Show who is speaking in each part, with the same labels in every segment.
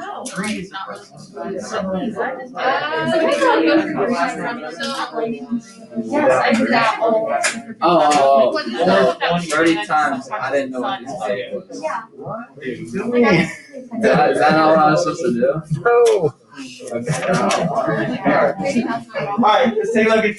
Speaker 1: No.
Speaker 2: Three.
Speaker 1: Yes, I did that all.
Speaker 2: Oh, 30 times. I didn't know what this day was.
Speaker 1: Yeah.
Speaker 2: Is that not what I was supposed to do?
Speaker 3: No.
Speaker 4: Alright, let's take a look at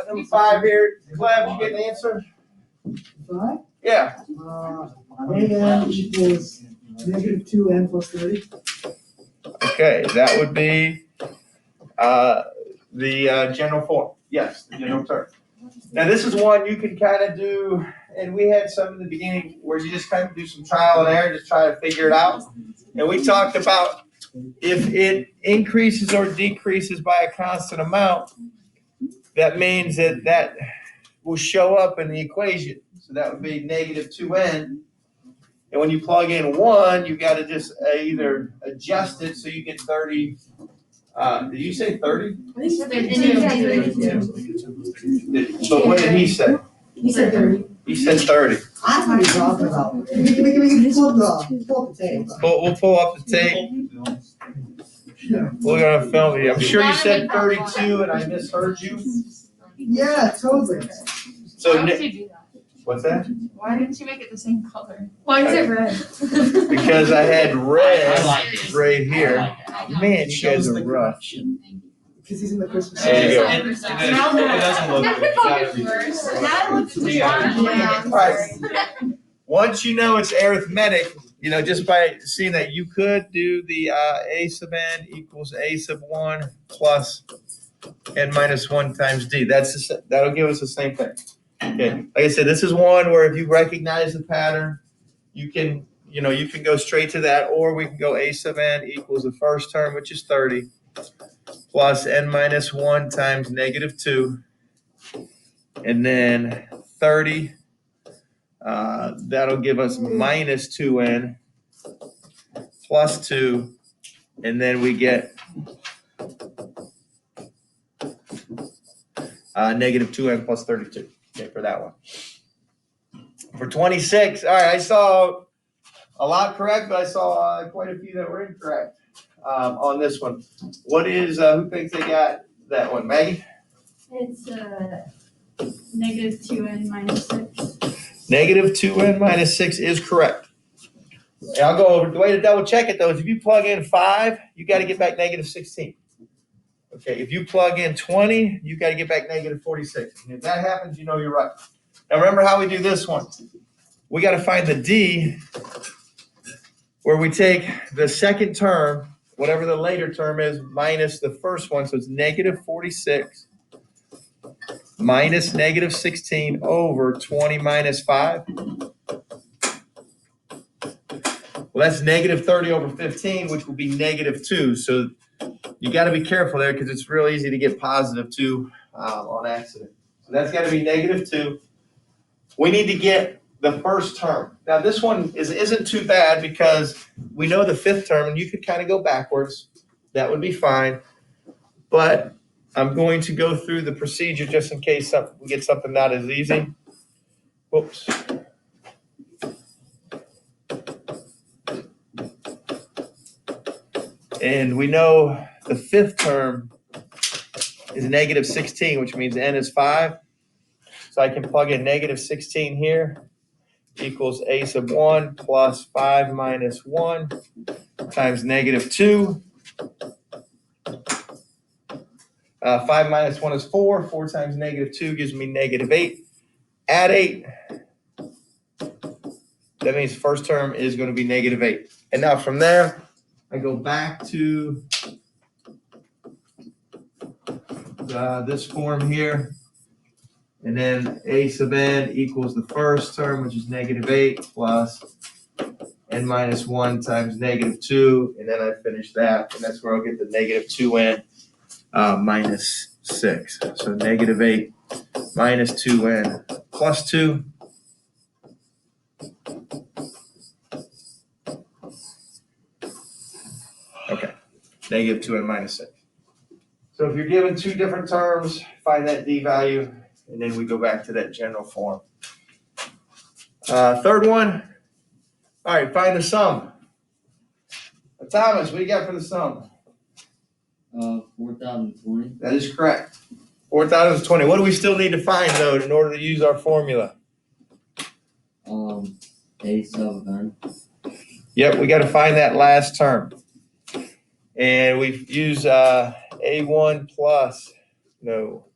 Speaker 4: number 5 here. Clem, you get an answer?
Speaker 5: Five?
Speaker 4: Yeah.
Speaker 5: AN equals negative 2n plus 30.
Speaker 4: Okay, that would be the general form. Yes, the general term. Now this is one you can kind of do, and we had some in the beginning where you just kind of do some trial and error, just try to figure it out. And we talked about if it increases or decreases by a constant amount, that means that will show up in the equation. So that would be negative 2n. And when you plug in 1, you got to just either adjust it so you get 30. Did you say 30? But what did he say?
Speaker 5: He said 30.
Speaker 4: He said 30.
Speaker 5: That's what he's talking about. We can pull up the tape.
Speaker 4: We'll pull up the tape. We're going to film it. I'm sure you said 32 and I misheard you.
Speaker 5: Yeah, totally.
Speaker 4: So,
Speaker 1: Why would you do that?
Speaker 4: what's that?
Speaker 1: Why didn't you make it the same color? Why is it red?
Speaker 4: Because I had red
Speaker 2: I like it.
Speaker 4: right here. Man, you guys are rough.
Speaker 5: Because he's in the Christmas
Speaker 4: There you go.
Speaker 2: It doesn't look good.
Speaker 4: All right. Once you know it's arithmetic, just by seeing that you could do the a sub n equals a sub 1 plus n minus 1 times d. That'll give us the same thing. Okay. Like I said, this is one where if you recognize the pattern, you can go straight to that, or we can go a sub n equals the first term, which is 30, plus n minus 1 times negative 2, and then 30. That'll give us minus 2n plus 2, and then we get negative 2n plus 32. Okay, for that one. For 26, all right, I saw a lot correct, but I saw quite a few that were incorrect on this one. What is, who thinks they got that one? Maggie?
Speaker 6: It's negative 2n minus 6.
Speaker 4: Negative 2n minus 6 is correct. And I'll go over. The way to double check it, though, is if you plug in 5, you got to get back negative 16. Okay, if you plug in 20, you got to get back negative 46. And if that happens, you know you're right. Now remember how we do this one. We got to find the d, where we take the second term, whatever the later term is, minus the first one. So it's negative 46 minus negative 16 over 20 minus 5. Well, that's negative 30 over 15, which will be negative 2. So you got to be careful there because it's real easy to get positive 2 on accident. So that's got to be negative 2. We need to get the first term. Now this one isn't too bad because we know the fifth term, and you could kind of go backwards. That would be fine. But I'm going to go through the procedure just in case we get something not as easy. Whoops. And we know the fifth term is negative 16, which means n is 5. So I can plug in negative 16 here equals a sub 1 plus 5 minus 1 times negative 2. 5 minus 1 is 4. 4 times negative 2 gives me negative 8. Add 8. That means first term is going to be negative 8. And now from there, I go back to this form here. And then a sub n equals the first term, which is negative 8, plus n minus 1 times negative 2. And then I finish that. And that's where I'll get the negative 2n minus 6. So negative 8 minus 2n plus 2. Okay, negative 2n minus 6. So if you're given two different terms, find that d value, and then we go back to that general form. Third one, all right, find the sum. Thomas, what do you got for the sum?
Speaker 2: 4,020.
Speaker 4: That is correct. 4,020. What do we still need to find though in order to use our formula?
Speaker 2: A sub n.
Speaker 4: Yep, we got to find that last term. And we've used A1 plus, no,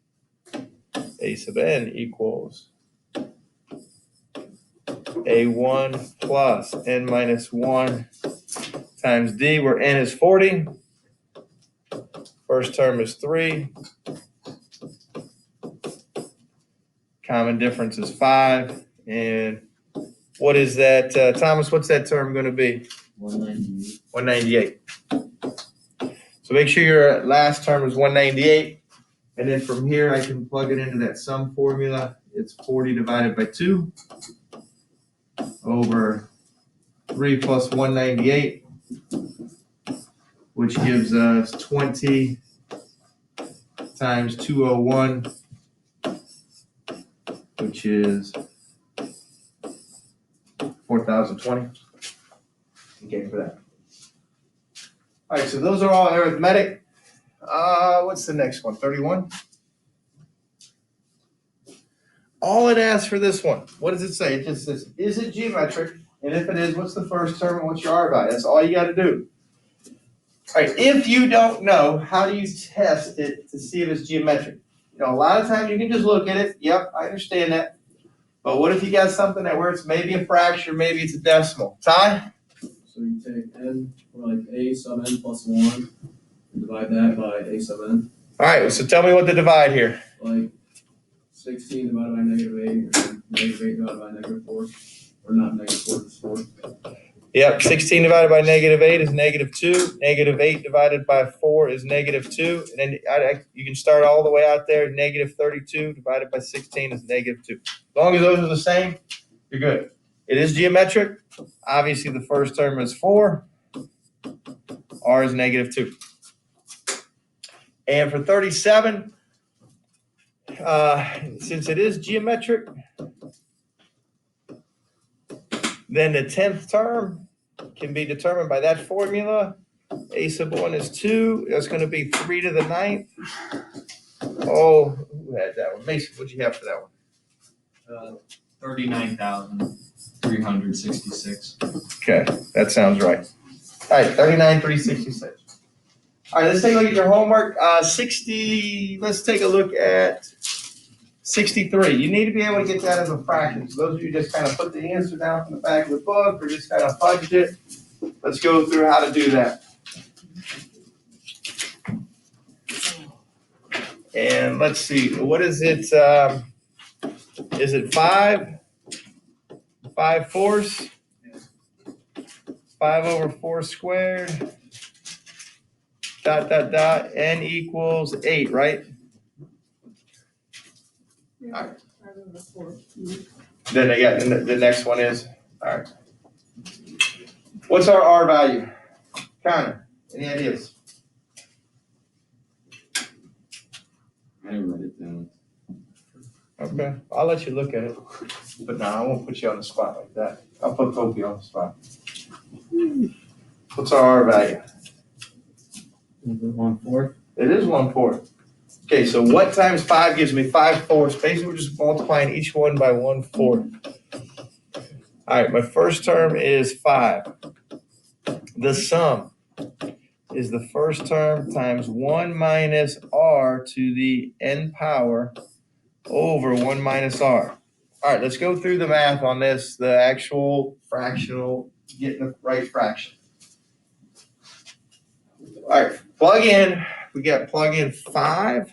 Speaker 4: A sub n equals A1 plus n minus 1 times D, where n is 40. First term is 3. Common difference is 5. And what is that, Thomas, what's that term going to be?
Speaker 2: 198.
Speaker 4: 198. So make sure your last term is 198. And then from here, I can plug it into that sum formula. It's 40 divided by 2 over 3 plus 198, which gives us 20 times 201, which is 4,020. Okay, for that. All right, so those are all arithmetic. What's the next one? 31? All it asks for this one, what does it say? It just says, is it geometric? And if it is, what's the first term and what's your R value? That's all you got to do. All right, if you don't know, how do you test it to see if it's geometric? You know, a lot of times you can just look at it. Yep, I understand that. But what if you got something that where it's maybe a fraction, maybe it's a decimal? Ty?
Speaker 3: So you take n, or like a sub n plus 1, and divide that by a sub n.
Speaker 4: All right, so tell me what to divide here.
Speaker 3: Like 16 divided by negative 8, or negative 8 divided by negative 4. Or not negative 4, just 4.
Speaker 4: Yep, 16 divided by negative 8 is negative 2. Negative 8 divided by 4 is negative 2. And then you can start all the way out there. Negative 32 divided by 16 is negative 2. As long as those are the same, you're good. It is geometric. Obviously, the first term is 4. R is negative 2. And for 37, since it is geometric, then the 10th term can be determined by that formula. A sub 1 is 2. That's going to be 3 to the 9th. Oh, who had that one? Mason, what'd you have for that one?
Speaker 7: 39,366.
Speaker 4: Okay, that sounds right. All right, 39,366. All right, let's take a look at your homework. 60, let's take a look at 63. You need to be able to get that as a fraction. So those of you just kind of put the answer down from the back of the book or just kind of fudged it. Let's go through how to do that. And let's see, what is it? Is it 5? 5 fourths? 5 over 4 squared. Dot, dot, dot. N equals 8, right? All right. Then I got the next one is, all right. What's our R value? Connor, any ideas?
Speaker 7: I didn't write it down.
Speaker 4: Okay, I'll let you look at it. But no, I won't put you on the spot like that. I'll put Kobe on the spot. What's our R value?
Speaker 2: 1/4.
Speaker 4: It is 1/4. Okay, so what times 5 gives me 5 fourths? Basically, we're just multiplying each one by 1/4. All right, my first term is 5. The sum is the first term times 1 minus R to the n power over 1 minus R. All right, let's go through the math on this, the actual fractional, getting the right fraction. All right, plug in. We got plug in 5,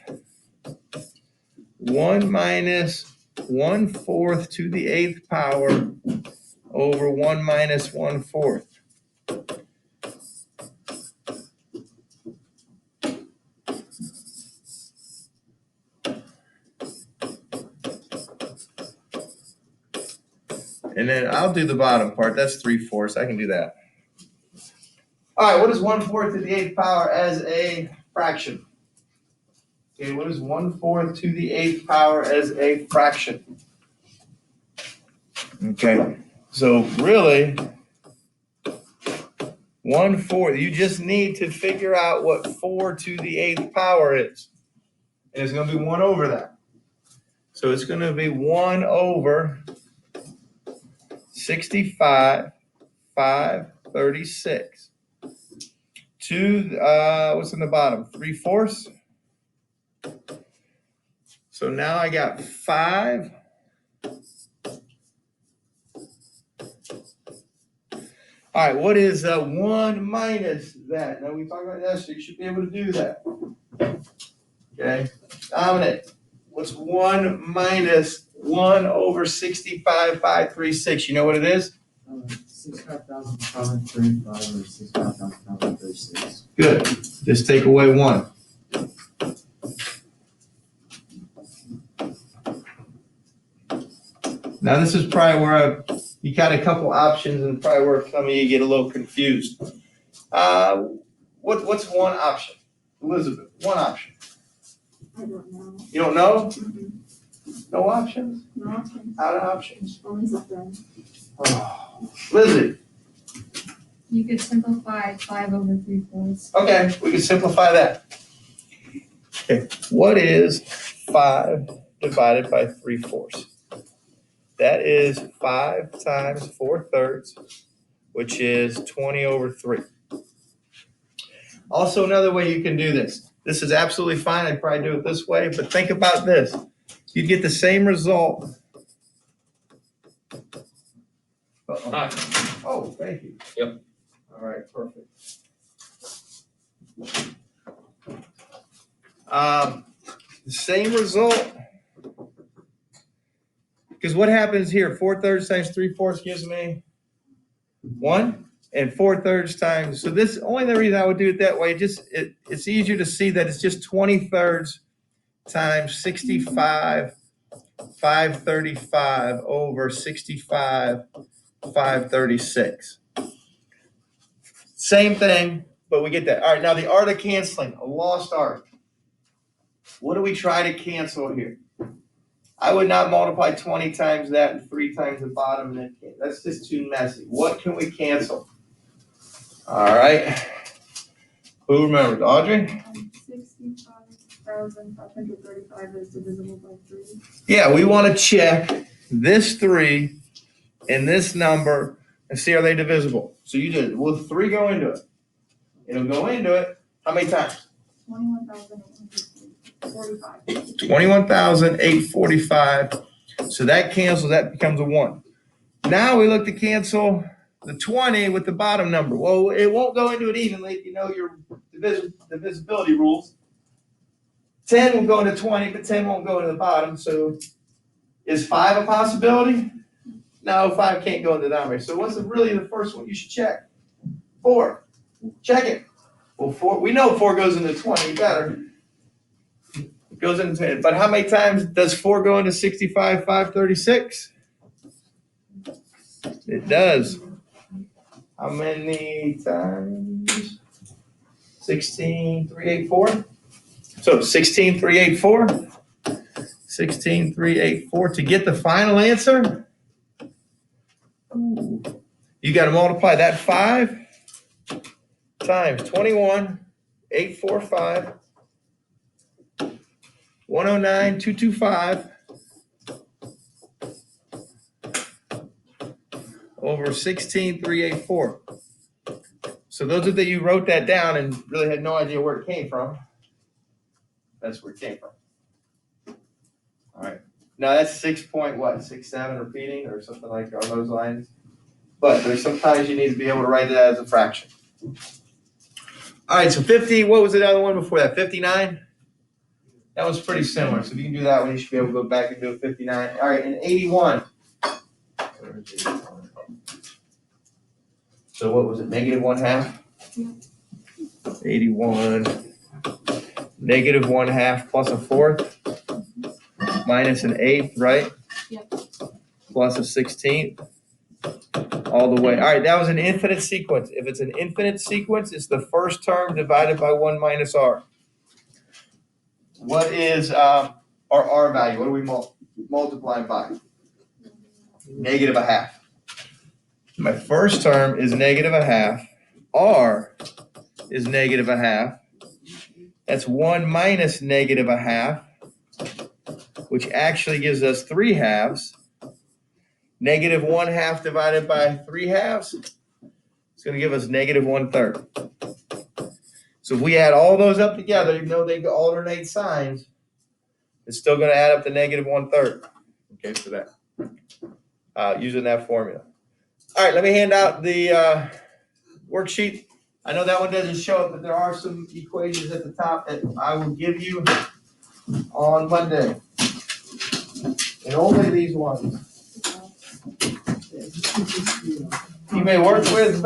Speaker 4: 1 minus 1/4 to the 8th power over 1 minus 1/4. And then I'll do the bottom part. That's 3/4. I can do that. All right, what is 1/4 to the 8th power as a fraction? Okay, what is 1/4 to the 8th power as a fraction? Okay, so really, 1/4. You just need to figure out what 4 to the 8th power is. And it's gonna be 1 over that. So it's gonna be 1 over 65, 536. What's in the bottom? 3/4. So now I got 5. All right, what is 1 minus that? Now we talked about that, so you should be able to do that. Okay, Dominic, what's 1 minus 1 over 65, 536? You know what it is?
Speaker 2: 65,535 or 65,536.
Speaker 4: Good. Just take away 1. Now this is probably where you got a couple options and probably where some of you get a little confused. What's one option? Elizabeth, one option.
Speaker 6: I don't know.
Speaker 4: You don't know?
Speaker 6: Mhm.
Speaker 4: No options?
Speaker 6: No options.
Speaker 4: Out of options?
Speaker 6: Only something.
Speaker 4: Oh. Lizzie,
Speaker 1: You could simplify 5 over 3/4.
Speaker 4: okay, we can simplify that. Okay, what is 5 divided by 3/4? That is 5 times 4/3, which is 20 over 3. Also, another way you can do this. This is absolutely fine. I'd probably do it this way, but think about this. You'd get the same result. Uh-oh.
Speaker 7: Hi.
Speaker 4: Oh, thank you.
Speaker 7: Yep.
Speaker 4: All right, perfect. The same result. Because what happens here? 4/3 times 3/4 gives me 1, and 4/3 times. So this only the reason I would do it that way. It's easier to see that it's just 20/3 times 65, 535 over 65, 536. Same thing, but we get that. All right, now the art of canceling, a lost art. What do we try to cancel here? I would not multiply 20 times that and 3 times the bottom. That's just too messy. What can we cancel? All right. Who remembers? Audrey?
Speaker 6: 65,535 is divisible by 3.
Speaker 4: Yeah, we want to check this 3 and this number and see are they divisible. So you did. Will 3 go into it? It'll go into it. How many times?
Speaker 6: 21,845.
Speaker 4: 21,845. So that cancels, that becomes a 1. Now we look to cancel the 20 with the bottom number. Well, it won't go into it evenly if you know your divisibility rules. 10 will go into 20, but 10 won't go into the bottom. So is 5 a possibility? No, 5 can't go into the denominator. So what's really the first one you should check? 4. Check it. Well, 4, we know 4 goes into 20, better. It goes into 10. But how many times does 4 go into 65, 536? It does. How many times? 16,384. So 16,384. 16,384 to get the final answer. You got to multiply that 5 times 21,845. 109,225 over 16,384. So those of you who wrote that down and really had no idea where it came from, that's where it came from. All right. Now that's 6.67 repeating or something like on those lines. But there's sometimes you need to be able to write that as a fraction. All right, so 50, what was the other one before that? 59? That was pretty similar. So if you can do that one, you should be able to go back and do a 59. All right, and 81. So what was it, negative 1/2?
Speaker 6: Yeah.
Speaker 4: 81, negative 1/2 plus a 4th, minus an 1/8, right?
Speaker 6: Yep.
Speaker 4: Plus a 16th, all the way. All right, that was an infinite sequence. If it's an infinite sequence, it's the first term divided by 1 minus r. What is our r value? What do we multiply by? Negative 1/2. My first term is negative 1/2. R is negative a half. That's 1 minus negative a half, which actually gives us 3 halves. Negative 1/2 divided by 3 halves, it's gonna give us negative 1/3. So if we add all those up together, even though they alternate signs, it's still gonna add up to negative 1/3. Okay, for that, using that formula. All right, let me hand out the worksheet. I know that one doesn't show up, but there are some equations at the top that I will give you on Monday. And only these ones. You may work with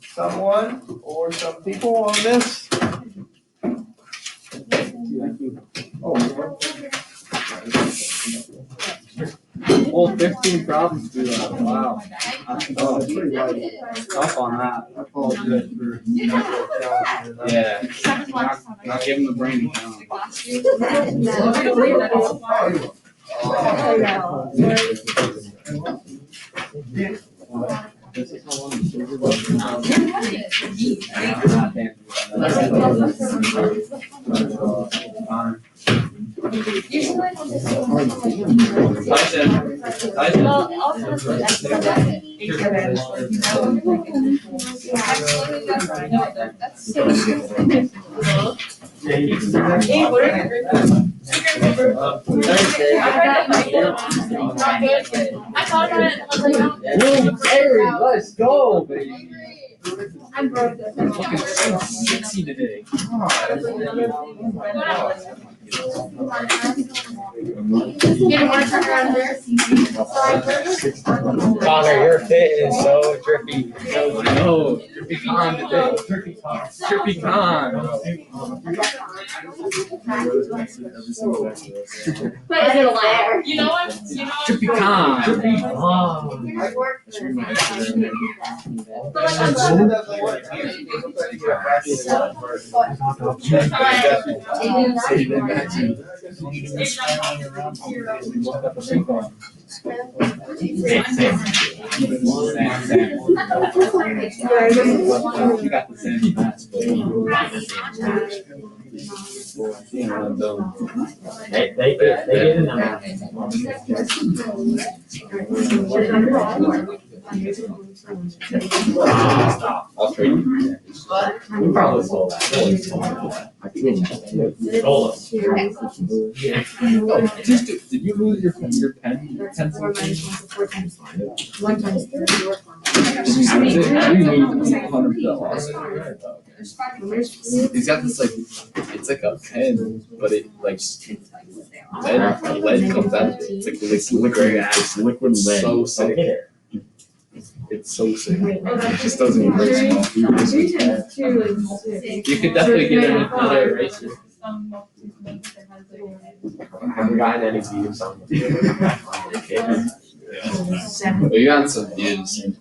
Speaker 4: someone or some people on this.
Speaker 2: Oh, 15 problems to do that, wow. Oh, pretty light. Tough on that.
Speaker 3: I apologize for.
Speaker 2: Yeah. Not giving the brain a Hey, let's go, baby.
Speaker 6: I'm broke.
Speaker 2: Looking so sexy today.
Speaker 8: Connor, your fit is so drippy.
Speaker 2: I know, Drippy Con today. Drippy Con.
Speaker 6: But is it a liar?
Speaker 9: You know what?
Speaker 2: Drippy Con. You got the same mask,
Speaker 8: They get in there.
Speaker 7: I'll trade you.
Speaker 8: We probably sold that. Sold us.
Speaker 2: Did you lose your pen? Pencil?
Speaker 6: One times three.
Speaker 2: He's got this it's like a pen, but it like lead comes out of it. It's like this liquid gas.
Speaker 7: Liquid lead.
Speaker 2: So sick.
Speaker 8: Here.
Speaker 2: It's so sick. It just doesn't break small.
Speaker 6: Three times two is six.
Speaker 2: You could definitely get another eraser.
Speaker 8: Have we gotten any views on
Speaker 2: Well, you got some views.